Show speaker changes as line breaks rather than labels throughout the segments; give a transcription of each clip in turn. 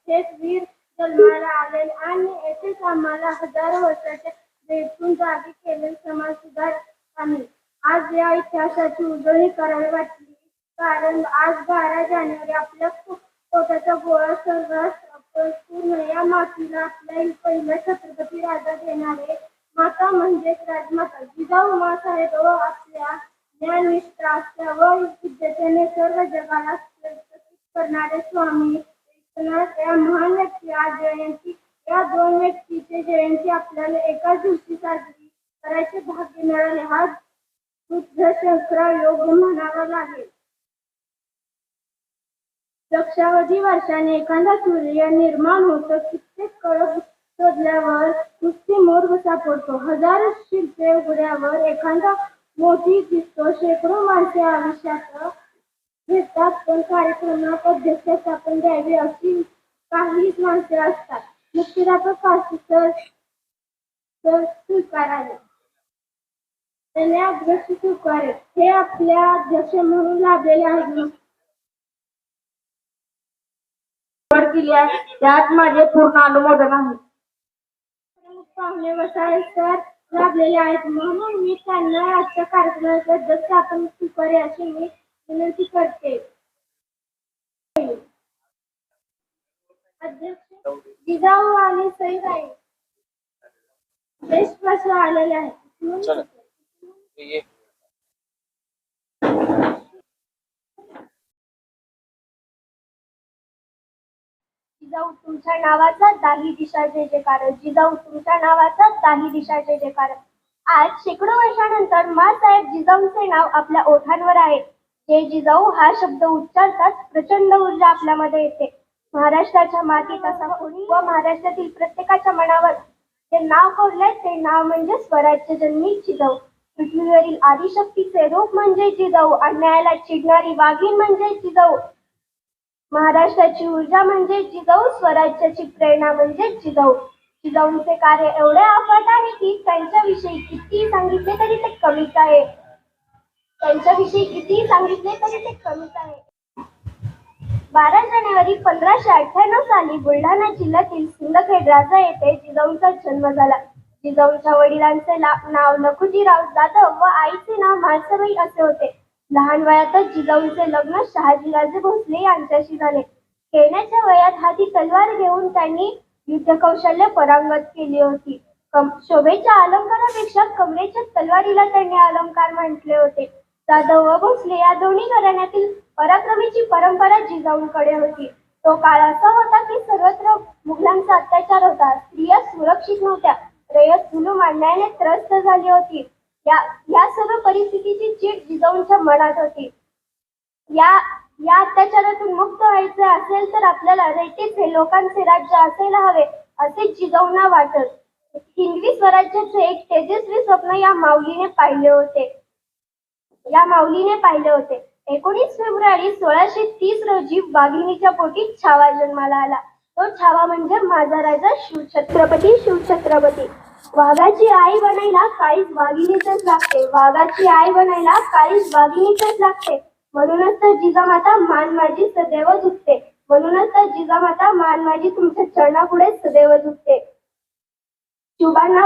इथेच वीर जन्माला आले आणि येथेच आम्हाला हजारो वर्षाच्या भेटून जागी केले समाज सुधारकांनी. आज या इतिहासाची उजळणी करावी वाटली, कारण आज 12 जानेवारी आपल्या पोटाचा गोळा सर्रास पूर्ण या मातीला आपल्या पहिल्या छत्रपती राजा देणारे माता म्हणजेच राजमाता जिजाऊ उमासाहेब व आपल्या ज्ञाननिष्ठा व विद्येने सर्व जगाला करणारे स्वामी विवेकानंद या महान व्यक्ती आज जयंती, या दोन व्यक्तीची जयंती आपल्याला एकाच दिवशी साजरी करायचे भाग्य मिळाले. हा बुद्धशंकरा योग म्हणावा लागेल. लक्षावधी वर्षाने एखादा सूर्य निर्माण होतो. कित्येक कळप शोधल्यावर नुसती मूर्ख सापडतो. हजारो शिल्पे उघड्यावर एखादा मोती दिसतो. शेकडो माणसे आयुष्यात घेतात, पण कार्यक्रमात अध्यक्षस्थान द्यावे अशी काहीच माणसे असतात. मुख्याध्यापक फाशी तर स्वीकारावे, त्याने अध्यक्ष स्वीकारे. हे आपल्या अध्यक्ष म्हणून लाभलेले आहेत केली आहे, त्यात माझे पूर्ण अनुमोदन आहे. पाहुणे वसावे सर लाभलेले आहेत, म्हणून मी त्यांना आजच्या कार्यक्रमाचे अध्यक्ष आपण स्वीकारे अशी मी विनंती करते. अध्यक्ष जिजाऊ आणि सईबाई देशपासून आलेले आहेत. जिजाऊ तुमच्या नावाचा दाही दिशा जय जयकार. जिजाऊ तुमच्या नावाचा दाही दिशा जय जयकार. आज शेकडो वर्षानंतर माँसाहेब जिजाऊंचे नाव आपल्या ओठांवर आहे. जय जिजाऊ हा शब्द उच्चारताच प्रचंड ऊर्जा आपल्यामध्ये येते. महाराष्ट्राच्या मातीत असा कोणी व महाराष्ट्रातील प्रत्येकाच्या मनावर जे नाव कोरले ते नाव म्हणजे स्वराज्य जन्मी जिजाऊ. पृथ्वीवरील आदिशक्तीचे रूप म्हणजे जिजाऊ. अन्यायाला चिडणारी वाघीण म्हणजे जिजाऊ. महाराष्ट्राची ऊर्जा म्हणजे जिजाऊ. स्वराज्याची प्रेरणा म्हणजे जिजाऊ. जिजाऊंचे कार्य एवढे अफाट आहे की त्यांच्याविषयी किती सांगितले तरी ते कमीच आहे. त्यांच्याविषयी किती सांगितले तरी ते कमीच आहे. 12 जानेवारी 1598 साली बुलढाणा जिल्ह्यातील सिंदखेड राजा येथे जिजाऊंचा जन्म झाला. जिजाऊंच्या वडिलांचे नाव लखुजीराव जाधव व आईचे नाव म्हाळसाबाई असे होते. लहान वयातच जिजाऊंचे लग्न शहाजीराजे भोसले यांच्याशी झाले. खेळण्याच्या वयात हाती तलवार घेऊन त्यांनी युद्धकौशल्य परांगत केली होती. शोभेच्या अलंकारापेक्षा कमरेच्या तलवारीला त्यांनी अलंकार म्हटले होते. जाधव व भोसले या दोन्ही घराण्यातील पराक्रमीची परंपरा जिजाऊंकडे होती. तो काळ असा होता की सर्वत्र मुघलांचा अत्याचार होता. स्त्रिया सुरक्षित नव्हत्या. रयत जुलूम अन्यायाने त्रस्त झाली होती. या सर्व परिस्थितीची चीड जिजाऊंच्या मनात होती. या अत्याचारातून मुक्त व्हायचे असेल तर आपल्याला रयतेचे लोकांचे राज्य असायला हवे असे जिजाऊंना वाटत. हिंदवी स्वराज्याचे एक तेजस्वी स्वप्न या माऊलीने पाहिले होते. 19 फेब्रुवारी 1630 रोजी वाघिणीच्या पोटी छावा जन्माला आला. तो छावा म्हणजे माझा राजा शिवछत्रपती. वाघाची आई बनायला काळीच वाघिणीचंच लागते. वाघाची आई बनायला काळीच वाघिणीचंच लागते. म्हणूनच तर जिजामाता मान माझी सदैव झुकते. म्हणूनच तर जिजामाता मान माझी तुमच्या चरणापुढे सदैव झुकते. शिवबांना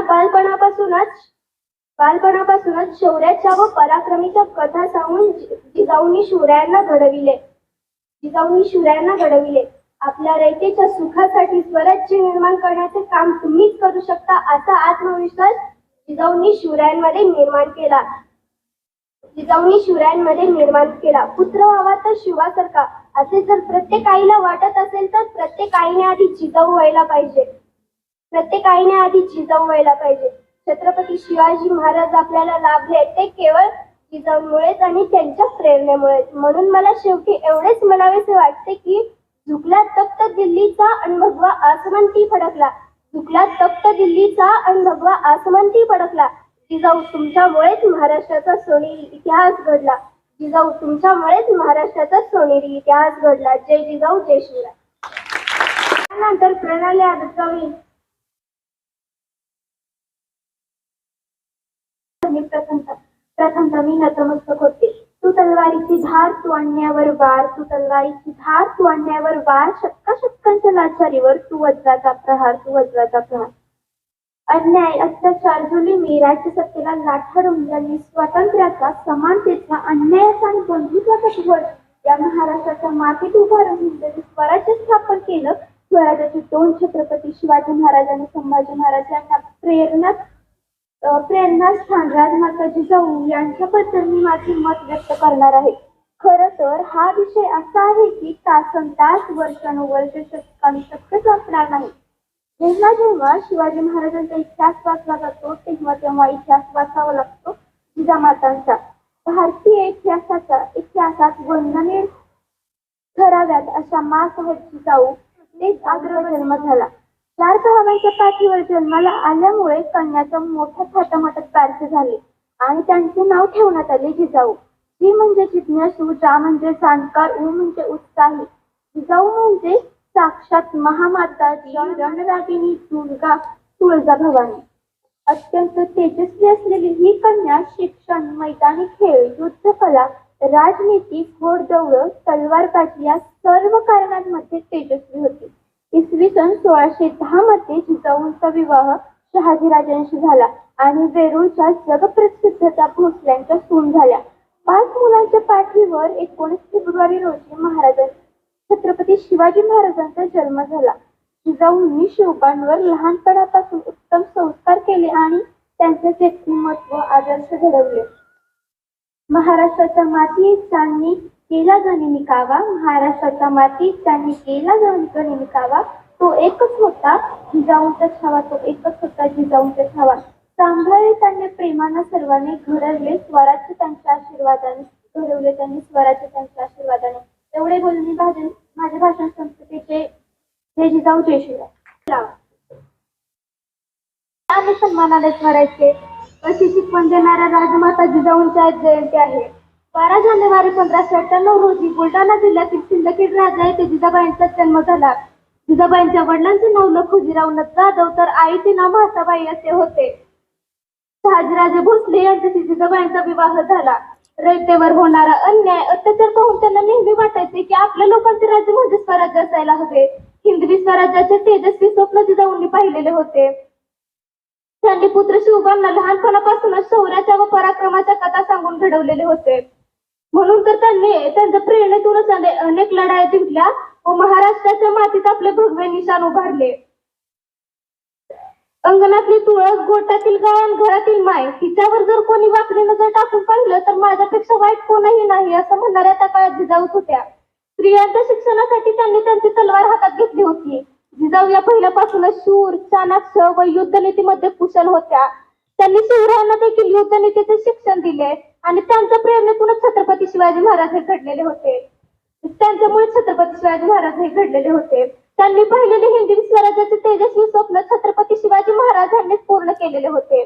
बालपणापासूनच शौर्याच्या व पराक्रमीच्या कथा सांगून जिजाऊंनी शूरायांना घडविले. आपल्या रयतेच्या सुखासाठी स्वराज्य निर्माण करण्याचे काम तुम्हीच करू शकता असा आत्मविश्वास जिजाऊंनी शूरायांमध्ये निर्माण केला. पुत्र व्हावा तर शिवासारखा असे जर प्रत्येक आईला वाटत असेल तर प्रत्येक आईने आधी जिजाऊ व्हायला पाहिजे. छत्रपती शिवाजी महाराज आपल्याला लाभले ते केवळ जिजाऊंमुळेच आणि त्यांच्या प्रेरणेमुळेच. म्हणून मला शेवटी एवढेच म्हणावेसे वाटते की झुकला तख्त दिल्लीचा अन भगवा आसमंती फडकला. जिजाऊ तुमच्यामुळेच महाराष्ट्राचा सोनेरी इतिहास घडला. जय जिजाऊ जय शिवराय. त्यानंतर प्रणाली आदतगावी प्रथमतः मी नतमस्तक होते. तू तलवारीची धार तू आणण्यावर वार, तू तलवारीची धार तू आणण्यावर वार, शतकाशतकांच्या लाचारीवर तू वज्राचा प्रहार, तू वज्राचा प्रहार. अन्याय, अत्याचार, जुलमी, राज्यसत्तेला लाथाडून ज्यांनी स्वातंत्र्याचा, समानतेचा, अन्यायाचा आणि बंधुत्वाचा ध्वज या महाराष्ट्राच्या मातीत उभारून हिंदवी स्वराज्य स्थापन केलं. स्वराज्याचे दोन छत्रपती शिवाजी महाराज आणि संभाजी महाराज यांना प्रेरणास्थान राजमाता जिजाऊ यांच्याबद्दल मी माझे मत व्यक्त करणार आहे. खरं तर हा विषय असा आहे की तासनतास वर्षानुवर्ष शतकानुशतके संपणार नाही. जेव्हा जेव्हा शिवाजी महाराजांचा इतिहास वाचला जातो तेव्हा तेव्हा इतिहास वाचावा लागतो जिजामातांचा. भारतीय इतिहासात वर्णनीय ठराव्यात अशा माँसाहेब जिजाऊ आग्रह जन्म झाला. 4 भावांच्या पाठीवर जन्माला आल्यामुळे कन्याचं मोठ्या थाटामाटात बारसे झाले आणि त्यांचे नाव ठेवण्यात आले जिजाऊ. जी म्हणजे जिज्ञासू, जा म्हणजे जाणकार, उ म्हणजे उत्साही. जिजाऊ म्हणजे साक्षात महामाता रणरागिणी दुर्गा तुळजाभवानी. अत्यंत तेजस्वी असलेली ही कन्या शिक्षण, मैदानी खेळ, युद्धकला, राजनीती, घोडदौड, तलवारबाजी या सर्व कारणांमध्ये तेजस्वी होती. इसवी सन 1610 मध्ये जिजाऊंचा विवाह शहाजीराजांशी झाला आणि वेरूळच्या जगप्रसिद्धता भोसल्यांच्या सून झाल्या. 5 मुलांच्या पाठीवर 19 फेब्रुवारी रोजी छत्रपती शिवाजी महाराजांचा जन्म झाला. जिजाऊंनी शिवबांवर लहानपणापासून उत्तम संस्कार केले आणि त्यांचे व्यक्तिमत्व आदर्श घडवले. महाराष्ट्राच्या मातीत त्यांनी केला गनिमी कावा, महाराष्ट्राच्या मातीत त्यांनी केला गनिमी कावा. तो एकच होता जिजाऊंचा छावा, तो एकच होता जिजाऊंचा छावा. सांभाळले त्यांनी प्रेमानं सर्वांनी, घडवले स्वराज्य त्यांच्या आशीर्वादाने, त्यांनी स्वराज्य त्यांच्या आशीर्वादाने. एवढे बोलून मी माझे भाषण संस्कृतीचे जय जिजाऊ जय शिवराय आणि सन्मानाने स्मरायचे अशी शिकवण देणाऱ्या राजमाता जिजाऊंची आज जयंती आहे. 12 जानेवारी 1598 रोजी बुलढाणा जिल्ह्यातील सिंदखेड राजा येथे जिजाबाईंचा जन्म झाला. जिजाबाईंच्या वडिलांचे नाव लखुजीराव जाधव तर आईचे नाव म्हाताबाई असे होते. शहाजीराजे भोसले यांच्याशी जिजाबाईंचा विवाह झाला. रयतेवर होणारा अन्याय, अत्याचार पाहून त्यांना नेहमी वाटायचे की आपल्या लोकांचे राज्य म्हणजे स्वराज्य असायला हवे. हिंदवी स्वराज्याचे तेजस्वी स्वप्न जिजाऊंनी पाहिलेले होते. त्यांनी पुत्र शिवबांना लहानपणापासूनच शौर्याच्या व पराक्रमाच्या कथा सांगून घडवलेले होते. म्हणून तर त्यांनी त्यांच्या प्रेरणेतूनच अनेक लढाया जिंकल्या व महाराष्ट्राच्या मातीत आपले भगवे निशाण उभारले. अंगणातली तुळस, गोठ्यातील गाय, घरातील माय, तिच्यावर जर कोणी वाकडी नजर टाकून पाहिलं तर माझ्यापेक्षा वाईट कोणीही नाही असं म्हणणाऱ्या त्या काळात जिजाऊ होत्या. स्त्रियांच्या शिक्षणासाठी त्यांनी त्यांची तलवार हातात घेतली होती. जिजाऊ या पहिल्यापासूनच शूर, चाणाक्ष व युद्धनीतीमध्ये कुशल होत्या. त्यांनी शिवरायांना देखील युद्धनीतीचे शिक्षण दिले आणि त्यांच्या प्रेरणेतूनच छत्रपती शिवाजी महाराज हे घडलेले होते. त्यांच्यामुळे छत्रपती शिवाजी महाराज हे घडलेले होते. त्यांनी पाहिलेले हिंदवी स्वराज्याचे तेजस्वी स्वप्न छत्रपती शिवाजी महाराज यांनीच पूर्ण केलेले होते.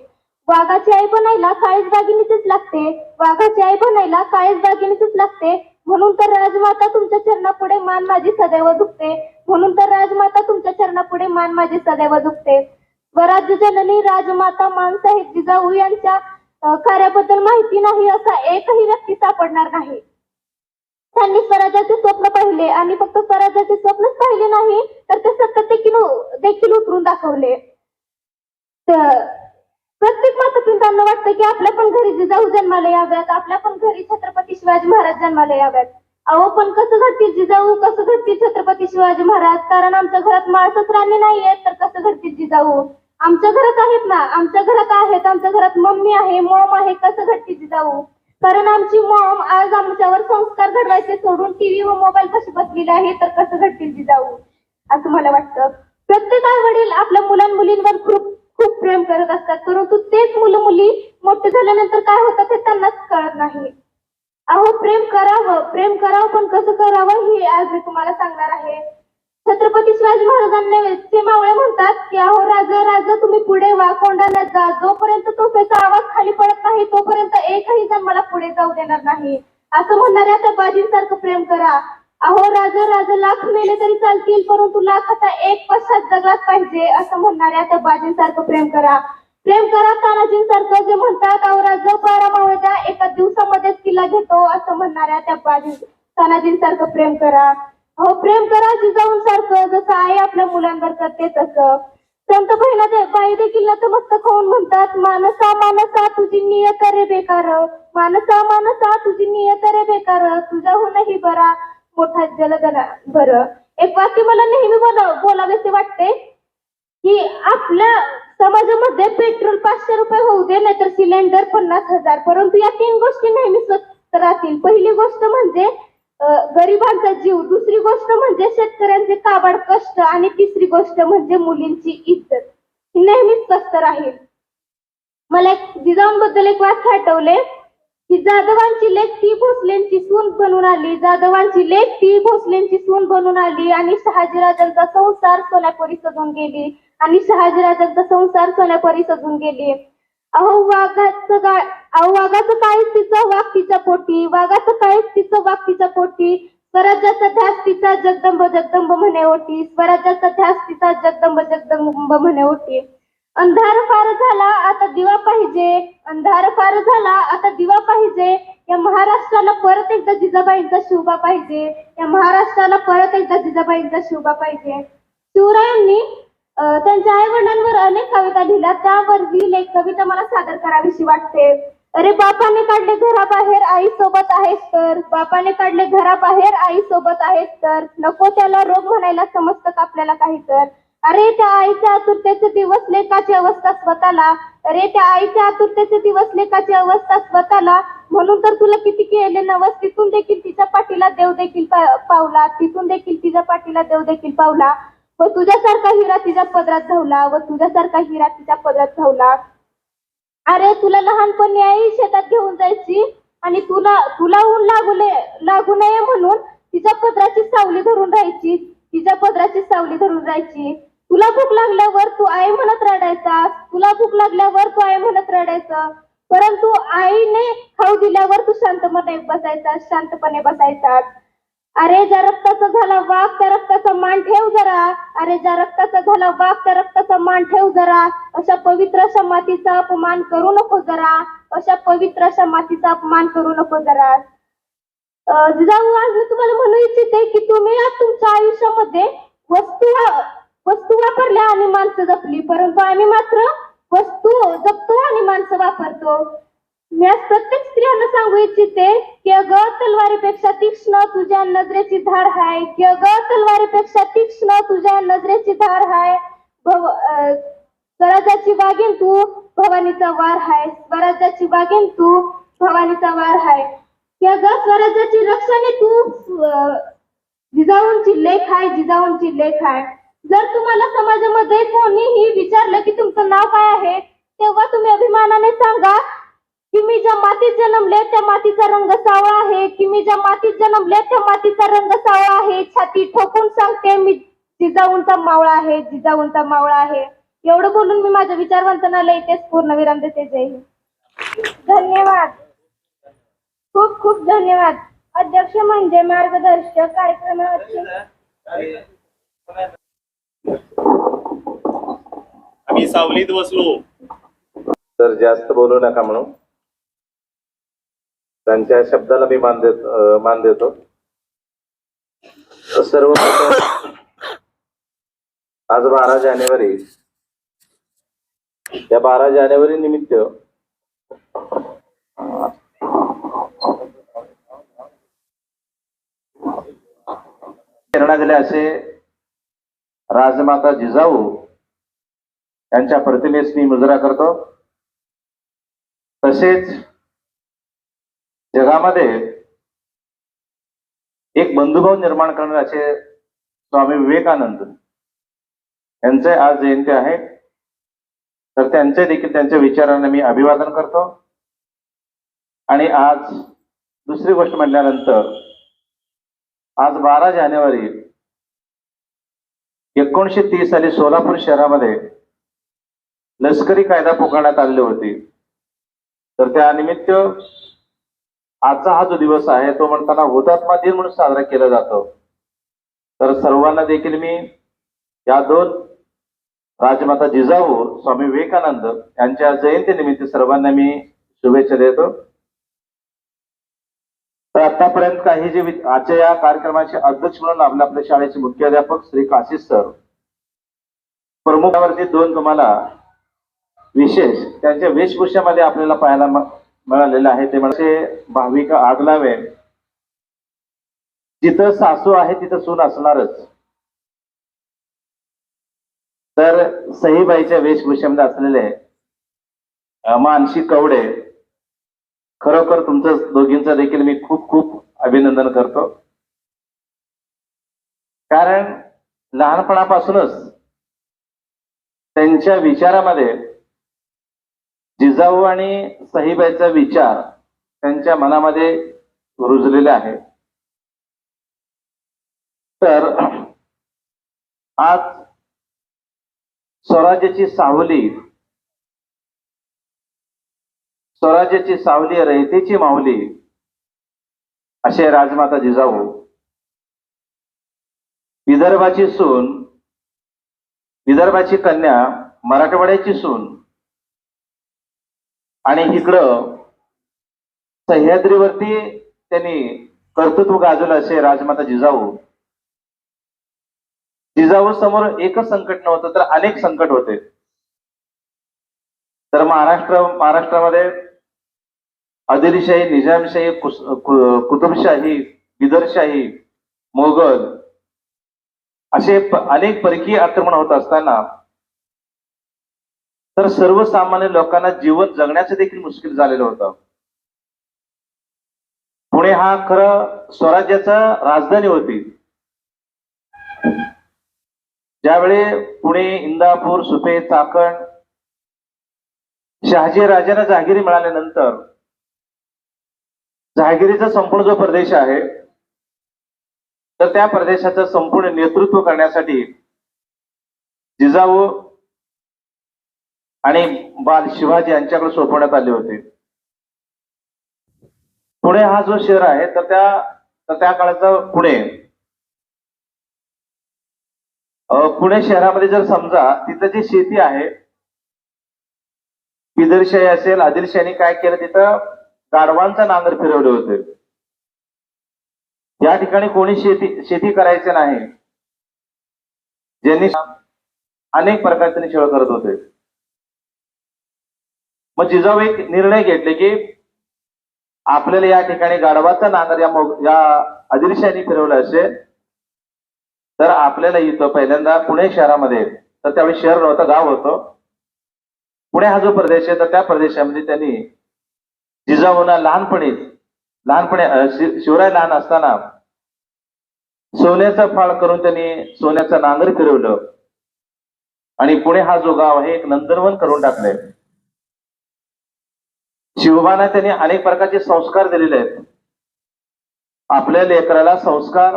वाघाची आई बनायला काळीच दागिनीचेच लागते, वाघाची आई बनायला काळीच दागिनीचेच लागते. म्हणून तर राजमाता तुमच्या चरणापुढे मान माझी सदैव झुकते, म्हणून तर राजमाता तुमच्या चरणापुढे मान माझी सदैव झुकते. स्वराज्य जननी राजमाता माँसाहेब जिजाऊ यांच्या कार्याबद्दल माहिती नाही असा एकही व्यक्ती सापडणार नाही. त्यांनी स्वराज्याचे स्वप्न पाहिले आणि फक्त स्वराज्याचे स्वप्नच पाहिले नाही तर ते सत्य देखील उतरून दाखवले. प्रत्येक मातापित्यांना वाटतं की आपल्या पण घरी जिजाऊ जन्माला याव्यात, आपल्या पण घरी छत्रपती शिवाजी महाराज जन्माला याव्यात. अहो पण कसं घडतील जिजाऊ, कसं घडतील छत्रपती शिवाजी महाराज? कारण आमच्या घरात माळसच राणी नाहीयेत तर कसं घडतील जिजाऊ? आमच्या घरात आहेत ना, आमच्या घरात आहेत, आमच्या घरात मम्मी आहे, मॉम आहे. कसं घडतील जिजाऊ? कारण आमची मॉम आज आमच्यावर संस्कार घडवायचे सोडून टीव्ही व मोबाईल कशी बसलेले आहे तर कसं घडतील जिजाऊ असं मला वाटतं. प्रत्येक आई वडील आपल्या मुलांमुलींवर खूप प्रेम करत असतात, परंतु तेच मुलं मुली मोठे झाल्यानंतर काय होतं ते त्यांनाच कळत नाही. अहो प्रेम करावं पण कसं करावं हे आज मी तुम्हाला सांगणार आहे. छत्रपती शिवाजी महाराजांचे मावळे म्हणतात की अहो राजा तुम्ही पुढे वा, कोंडाण्यात जा, जोपर्यंत तोफेचा आवाज खाली पडत नाही तोपर्यंत एकही जण मला पुढे जाऊ देणार नाही. असं म्हणणाऱ्या त्या बाजींसारखं प्रेम करा. अहो राजा लाख मेले तरी चालतील परंतु लाखाचा एक पश्चात जगलाच पाहिजे असं म्हणणाऱ्या त्या बाजींसारखं प्रेम करा. प्रेम करा तानाजींसारखं जे म्हणतात औराज 12 मावळ्या एका दिवसामध्येच किल्ला घेतो असं म्हणणाऱ्या त्या तानाजींसारखं प्रेम करा. हो प्रेम करा जिजाऊंसारखं, जसं आई आपल्या मुलांवर करते तसं. संत बाई देखील नतमस्तक होऊन म्हणतात, मानसा मानसा तुझी नियत रे बेकार, मानसा मानसा तुझी नियत रे बेकार, तुझ्याहूनही बरा मोठा जलदरा. बरं, एक वाक्य मला नेहमी बोलावेसे वाटते की आपल्या समाजामध्ये पेट्रोल 500 रुपये होऊ दे, नाहीतर सिलेंडर 50,000, परंतु या 3 गोष्टी नेहमी स्वस्त राहतील. पहिली गोष्ट म्हणजे गरिबांचा जीव, दुसरी गोष्ट म्हणजे शेतकऱ्यांचे काबाड कष्ट, आणि तिसरी गोष्ट म्हणजे मुलींची इज्जत ही नेहमीच स्वस्त राहील. मला जिजाऊंबद्दल एक वाक्य आठवले की जाधवांची लेक ती भोसलेंची सून बनून आली, जाधवांची लेक ती भोसलेंची सून बनून आली, आणि शहाजीराजांचा संसार सोन्यापरी सजून गेली, आणि शहाजीराजांचा संसार सोन्यापरी सजून गेली. अहो वाघाचं काळीच तिचं वाघ तिच्या पोटी, वाघाचं काळीच तिचं वाघ तिच्या पोटी, स्वराज्याचा ध्यास तिचा जगदंब जगदंब म्हणे ओटी, स्वराज्याचा ध्यास तिचा जगदंब जगदंब म्हणे ओटी. अंधार फार झाला आता दिवा पाहिजे, अंधार फार झाला आता दिवा पाहिजे, या महाराष्ट्राला परत एकदा जिजाबाईंचा शिवबा पाहिजे, या महाराष्ट्राला परत एकदा जिजाबाईंचा शिवबा पाहिजे. शिवरायांनी त्यांच्या आई वडिलांवर अनेक कविता लिहिल्या, त्यावरील एक कविता मला सादर करावीशी वाटते. अरे बापाने काढले घराबाहेर आई सोबत आहेस तर, बापाने काढले घराबाहेर आई सोबत आहेस तर, नको त्याला रोग म्हणायला समजतं आपल्याला काही तर. अरे त्या आईच्या आतुरतेचे दिवस लेकाची अवस्था स्वतःला, अरे त्या आईच्या आतुरतेचे दिवस लेकाची अवस्था स्वतःला, म्हणून तर तुला किती केले नवस, तिथून देखील तिच्या पाठीला देव देखील पावला, तिथून देखील तिच्या पाठीला देव देखील पावला, व तुझ्यासारखा हिरा तिच्या पदरात धावला, व तुझ्यासारखा हिरा तिच्या पदरात धावला. अरे तुला लहानपणी आई शेतात घेऊन जायची, आणि तुला ऊन लागू नये म्हणून तिच्या पदराची सावली धरून राहायची, तिच्या पदराची सावली धरून राहायची. तुला भूक लागल्यावर तू आई म्हणत रडायचा, तुला भूक लागल्यावर तू आई म्हणत रडायचं, परंतु आईने खाऊ दिल्यावर तू शांतपणे बसायचा. अरे ज्या रक्ताचा झाला वाघ त्या रक्ताचा मान ठेव जरा, अरे ज्या रक्ताचा झाला वाघ त्या रक्ताचा मान ठेव जरा, अशा पवित्र अशा मातीचा अपमान करू नको जरा, अशा पवित्र अशा मातीचा अपमान करू नको जरा. जिजाऊ, आज मी तुम्हाला म्हणू इच्छिते की तुम्ही आज तुमच्या आयुष्यामध्ये वस्तू वापरल्या आणि माणसं जपली, परंतु आम्ही मात्र वस्तू जपतो आणि माणसं वापरतो. मी आज प्रत्येक स्त्रियांना सांगू इच्छिते की अगं तलवारीपेक्षा तीक्ष्ण तुझ्या नजरेची धार हाय, की अगं तलवारीपेक्षा तीक्ष्ण तुझ्या नजरेची धार हाय, स्वराज्याची वागीन तू भवानीचा वार हाय, स्वराज्याची वागीन तू भवानीचा वार हाय, की अगं स्वराज्याची रक्षणे तू जिजाऊंची लेख आहे, जिजाऊंची लेख आहे. जर तुम्हाला समाजामध्ये कोणीही विचारलं की तुमचं नाव काय आहे, तेव्हा तुम्ही अभिमानाने सांगा की मी ज्या मातीत जन्मले त्या मातीचा रंग सावळा आहे, की मी ज्या मातीत जन्मले त्या मातीचा रंग सावळा आहे. छाती ठोकून सांगते मी जिजाऊंचा मावळा आहे, जिजाऊंचा मावळा आहे. एवढं बोलून मी माझ्या विचारवंतनाला इथेच पूर्णविराम देते. जय हिंद. धन्यवाद, खूप खूप धन्यवाद. अध्यक्ष म्हणजे मार्गदर्शक कार्यक्रमाचे
आम्ही सावलीत बसलो
तर जास्त बोलू नका म्हणून त्यांच्या शब्दाला मी मान देतो. सर्वप्रथम आज 12 जानेवारी, या 12 जानेवारी निमित्त प्रेरणा दिले असे राजमाता जिजाऊ यांच्या प्रतिमेस मी मुजरा करतो. तसेच जगामध्ये एक बंधुभाव निर्माण करणारे असे स्वामी विवेकानंद यांचे आज जयंती आहे, तर त्यांचे देखील त्यांच्या विचारांना मी अभिवादन करतो. आणि आज दुसरी गोष्ट म्हटल्यानंतर आज 12 जानेवारी 1930 साली सोलापूर शहरामध्ये लष्करी कायदा पुकारण्यात आलेली होती. तर त्यानिमित्त आजचा हा जो दिवस आहे तो म्हणताना हुतात्मा दिन म्हणून साजरा केला जातो. तर सर्वांना देखील मी या 2 राजमाता जिजाऊ स्वामी विवेकानंद यांच्या जयंतीनिमित्त सर्वांना मी शुभेच्छा देतो. तर आतापर्यंत काही जे आजच्या या कार्यक्रमाचे अध्यक्ष म्हणून आपल्या शाळेचे मुख्याध्यापक श्री काशीस सर, प्रमुखावरती दोन तुम्हाला विशेष त्यांच्या वेशभूषेमध्ये आपल्याला पाहायला मिळालेलं आहे. ते म्हणजे भाविका आगलावे, जिथं सासू आहे तिथं सून असणारच. तर सईबाईच्या वेशभूषेमध्ये असलेले मानसी कवडे, खरोखर तुमचं दोघींचं देखील मी खूप खूप अभिनंदन करतो. कारण लहानपणापासूनच त्यांच्या विचारामध्ये जिजाऊ आणि सईबाईचा विचार त्यांच्या मनामध्ये रुजलेले आहे. तर आज स्वराज्याची सावली रयतेची माऊली असे राजमाता जिजाऊ, विदर्भाची सून, विदर्भाची कन्या, मराठवाड्याची सून आणि इकडं सह्याद्रीवरती त्यांनी कर्तृत्व गाजवलं असे राजमाता जिजाऊ. जिजाऊ समोर एकच संकट नव्हतं तर अनेक संकट होते. तर महाराष्ट्रामध्ये आदिलशाही, निजामशाही, कुतुबशाही, बिदरशाही, मोगल असे अनेक परकीय आक्रमण होत असताना तर सर्वसामान्य लोकांना जीवन जगण्याचं देखील मुश्किल झालेलं होतं. पुणे हा खरं स्वराज्याचा राजधानी होती. ज्यावेळी पुणे, इंदापूर, सुपे, चाकण, शहाजी राजांना जहागिरी मिळाल्यानंतर जहागिरीचा संपूर्ण जो प्रदेश आहे तर त्या प्रदेशाचं संपूर्ण नेतृत्व करण्यासाठी जिजाऊ आणि बाल शिवाजी यांच्याकडे सोपवण्यात आले होते. पुणे हा जो शहर आहे तर त्या काळाचा पुणे शहरामध्ये जर समजा तिथं जी शेती आहे, बिदरशाही असेल, आदिलशाहीने काय केलं, तिथं गाढवांचा नांगर फिरवले होते. या ठिकाणी कोणी शेती करायचे नाही. ज्यांनी अनेक प्रकारे त्यांनी छळ करत होते. मग जिजाऊ एक निर्णय घेतले की आपल्याला या ठिकाणी गाढवाचा नांगर या आदिलशाहीने फिरवला असेल तर आपल्याला इथं पहिल्यांदा पुणे शहरामध्ये, तर त्यावेळी शहर नव्हतं, गाव होतं, पुणे हा जो प्रदेश आहे तर त्या प्रदेशामध्ये त्यांनी जिजाऊंना लहानपणी शिवराय लहान असताना सोन्याचा फाळ करून त्यांनी सोन्याचं नांगर फिरवलं आणि पुणे हा जो गाव आहे एक नंदनवन करून टाकले. शिवबांना त्यांनी अनेक प्रकारचे संस्कार दिलेले आहेत. आपल्या लेकराला संस्कार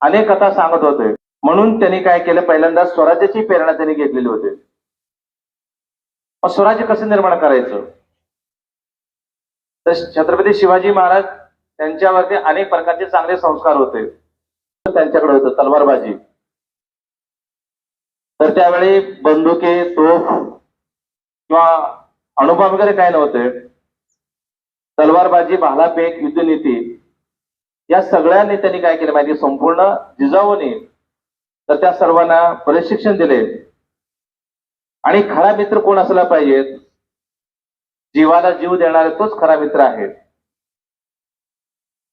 अनेक कथा सांगत होते. म्हणून त्यांनी काय केलं, पहिल्यांदा स्वराज्याची प्रेरणा त्यांनी घेतलेली होती. मग स्वराज्य कसं निर्माण करायचं, तर छत्रपती शिवाजी महाराज त्यांच्यावरती अनेक प्रकारचे चांगले संस्कार होते. त्यांच्याकडे होतं तलवारबाजी. तर त्यावेळी बंदुके, तोफ किंवा अणुबॉम्ब वगैरे काय नव्हते. तलवारबाजी, भालाफेक, युद्धनीती या सगळ्यांनी त्यांनी काय केलं माहिती, संपूर्ण जिजाऊने तर त्या सर्वांना प्रशिक्षण दिले. आणि खरा मित्र कोण असला पाहिजे, जीवाला जीव देणारा तोच खरा मित्र आहे.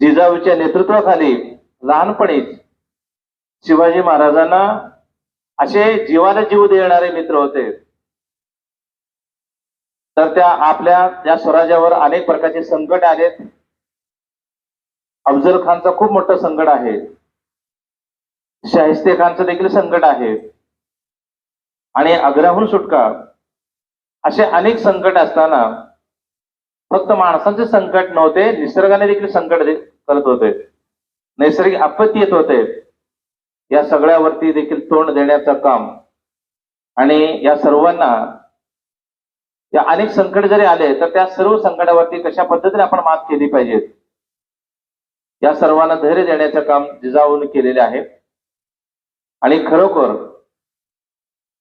जिजाऊच्या नेतृत्वाखाली लहानपणीच शिवाजी महाराजांना असे जीवाला जीव देणारे मित्र होते. तर आपल्या या स्वराज्यावर अनेक प्रकारचे संकट आलेत. अफजल खानचा खूप मोठं संकट आहे, शाहिस्ते खानचं देखील संकट आहे आणि आग्र्याहून सुटका, असे अनेक संकट असताना फक्त माणसांचे संकट नव्हते, निसर्गाने देखील संकट करत होते. नैसर्गिक आपत्ती येत होते. या सगळ्यावरती देखील तोंड देण्याचं काम आणि या सर्वांना या अनेक संकट जरी आले तर त्या सर्व संकटावरती कशा पद्धतीने आपण मात केली पाहिजे या सर्वांना धैर्य देण्याचं काम जिजाऊने केलेले आहे. आणि खरोखर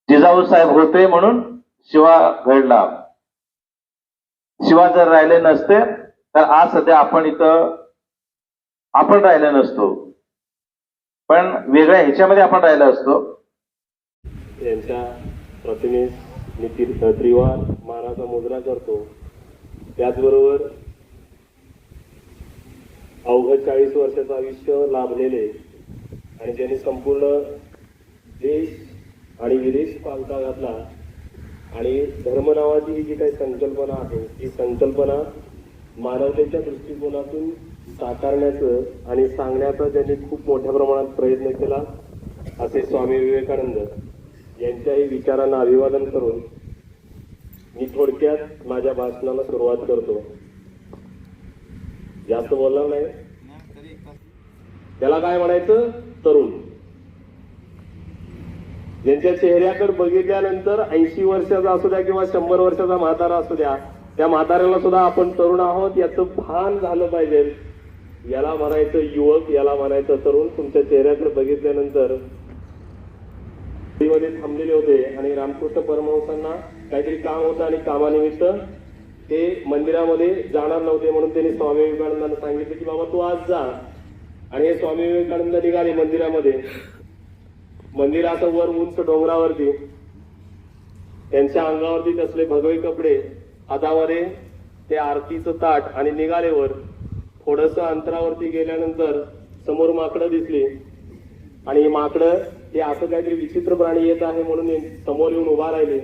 जिजाऊ साहेब होते म्हणून शिवा घडला. शिवा जर राहिले नसते तर आज सध्या आपण राहिले नसतो, पण वेगळ्या ह्याच्यामध्ये आपण राहिलो असतो.
यांच्या प्रतिमेस मी त्रिवार मानाचा मुजरा करतो. त्याचबरोबर अवघड 40 वर्षाचं आयुष्य लाभलेले आणि ज्यांनी संपूर्ण देश आणि विदेश पालथा घातला आणि धर्म नावाची ही जी काही संकल्पना आहे ही संकल्पना मानवतेच्या दृष्टिकोनातून साकारण्याचं आणि सांगण्याचा त्यांनी खूप मोठ्या प्रमाणात प्रयत्न केला असे स्वामी विवेकानंद यांच्याही विचारांना अभिवादन करून मी थोडक्यात माझ्या भाषणाला सुरुवात करतो. जास्त बोलणार नाही. त्याला काय म्हणायचं? तरुण. ज्यांच्या चेहऱ्याकडे बघितल्यानंतर 80 वर्षाचा असू द्या किंवा 100 वर्षाचा म्हातारा असू द्या, त्या म्हाताऱ्याला सुद्धा आपण तरुण आहोत याचं भान झालं पाहिजे. याला म्हणायचं युवक, याला म्हणायचं तरुण. तुमच्या चेहऱ्याकडे बघितल्यानंतर मध्ये थांबलेले होते आणि रामकृष्ण परमहंसांना काहीतरी काम होतं आणि कामानिमित्त ते मंदिरामध्ये जाणार नव्हते, म्हणून त्यांनी स्वामी विवेकानंदांना सांगितलं की बाबा तू आज जा. आणि हे स्वामी विवेकानंद निघाले मंदिरामध्ये. मंदिर असं वर उंच डोंगरावरती, त्यांच्या अंगावरती कसले भगवे कपडे, हातामध्ये ते आरतीचं ताट आणि निघाले वर. थोडस अंतरावरती गेल्यानंतर समोर माकडं दिसली आणि ही माकडं हे असं काहीतरी विचित्र प्राणी येत आहे म्हणून समोर येऊन उभा राहिले.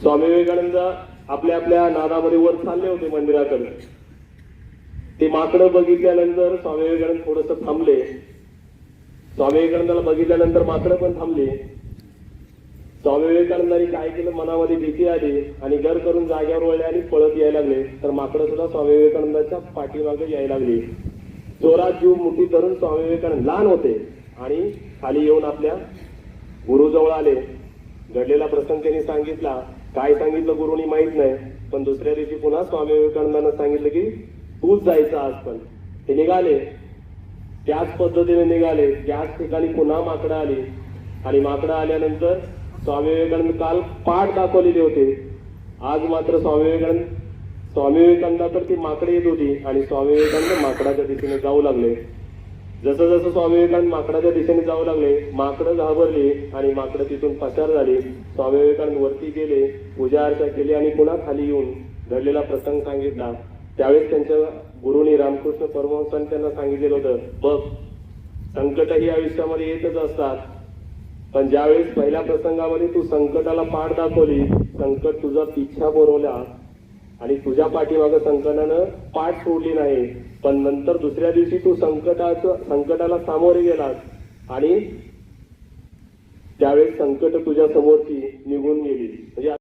स्वामी विवेकानंद आपल्या आपल्या नादामध्ये वर चालले होते मंदिराकडे. ते माकडं बघितल्यानंतर स्वामी विवेकानंद थोडस थांबले. स्वामी विवेकानंदाला बघितल्यानंतर माकडं पण थांबली. स्वामी विवेकानंदांनी काय केलं, मनामध्ये भीती आली आणि गर करून जाग्यावर वळले आणि पळत यायला लागले. तर माकडं सुद्धा स्वामी विवेकानंदाच्या पाठीमागे यायला लागली. जोरात जीव मुठीत धरून स्वामी विवेकानंद लहान होते आणि खाली येऊन आपल्या गुरुजवळ आले. घडलेला प्रसंग त्यांनी सांगितला. काय सांगितलं गुरुनी माहित नाही, पण दुसऱ्या दिवशी पुन्हा स्वामी विवेकानंदांना सांगितलं की तूच जायचं आज. पण ते निघाले, त्याच पद्धतीने निघाले. त्याच ठिकाणी पुन्हा माकडं आली आणि माकडं आल्यानंतर स्वामी विवेकानंद काल पाठ दाखवलेले होते. आज मात्र स्वामी विवेकानंदाकडे ती माकडे येत होती आणि स्वामी विवेकानंद माकडाच्या दिशेने जाऊ लागले. जसं जसं स्वामी विवेकानंद माकडाच्या दिशेने जाऊ लागले, माकडं घाबरली आणि माकडं तिथून पसार झाली. स्वामी विवेकानंद वरती गेले, पूजा अर्चा केली आणि पुन्हा खाली येऊन घडलेला प्रसंग सांगितला. त्यावेळेस त्यांच्या गुरुनी रामकृष्ण परमहंसांनी त्यांना सांगितलेलं होतं, बघ संकट ही आयुष्यामध्ये येतच असतात, पण ज्यावेळेस पहिल्या प्रसंगामध्ये तू संकटाला पाठ दाखवली, संकट तुझा पिछा बोलवला आणि तुझ्या पाठीमागं संकटानं पाठ सोडली नाही, पण नंतर दुसऱ्या दिवशी तू संकटाला सामोरे गेलास आणि त्यावेळेस संकट तुझ्या समोरची निघून गेली. म्हणजे